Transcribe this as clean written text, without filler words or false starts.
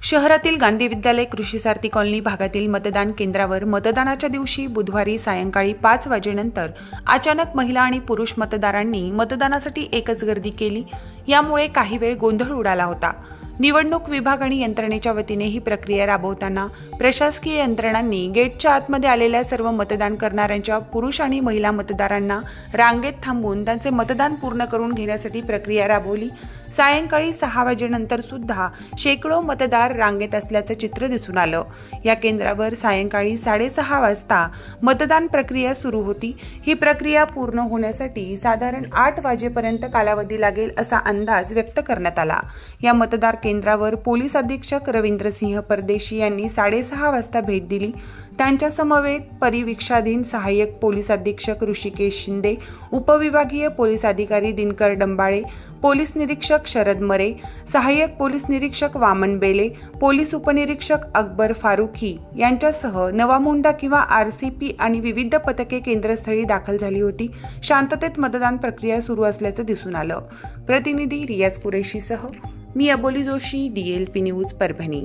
शहरातील गांधी विद्यालय कृषी सारथी कॉलनी भागातील मतदान केंद्रावर मतदानाच्या दिवशी बुधवारी सायंकाळी 5 वाजेनंतर अचानक महिला आणि पुरुष मतदारांनी मतदानासाठी एकच गर्दी केली। यामुळे काही वेळ गोंधळ उडाला होता। निवडणूक विभाग आणि यंत्रणेच्या वतीने ही प्रक्रिया राबवताना प्रशासकीय यंत्रणांनी गेटच्या आतमध्ये आलेल्या सर्व मतदान करणाऱ्यांच्या पुरुष आणि महिला मतदारांना रांगेत थांबवून त्यांचे मतदान पूर्ण करून घेण्यासाठी प्रक्रिया राबवली। सायंकाळी 6 वाजेनंतर सुद्धा शेकडो मतदार रांगेत असल्याचं चित्र दिसून आलं। या केंद्रावर सायंकाळी 6:30 वाजता मतदान प्रक्रिया सुरू होती। ही प्रक्रिया पूर्ण होण्यासाठी साधारण 8 वाजेपर्यंत कालावधी लागेल असा अंदाज व्यक्त करण्यात आला। या मतदार केंद्रावर पोलीस अधीक्षक रवींद्रसिंह परदेशी यांनी 6:30 वाजता भेट दिली। त्यांच्या समवेत परिवीक्षाधीन सहाय्यक पोलीस अधीक्षक ऋषिकेश शिंदे, उपविभागीय पोलीस अधिकारी दिनकर डंबाळे, पोलीस निरीक्षक शरद मरे, सहाय्यक पोलीस निरीक्षक वामन बेले, पोलीस उपनिरीक्षक अकबर फारुखी यांच्यासह नवामुंडा किंवा आरसीपी आणि विविध पथके केंद्रस्थळी दाखल झाली होती। शांततेत मतदान प्रक्रिया सुरू असल्याचं दिसून आलं। प्रतिनिधी रियाज कुरेशीसह मी अबोली जोशी, DLP न्यूज परभणी।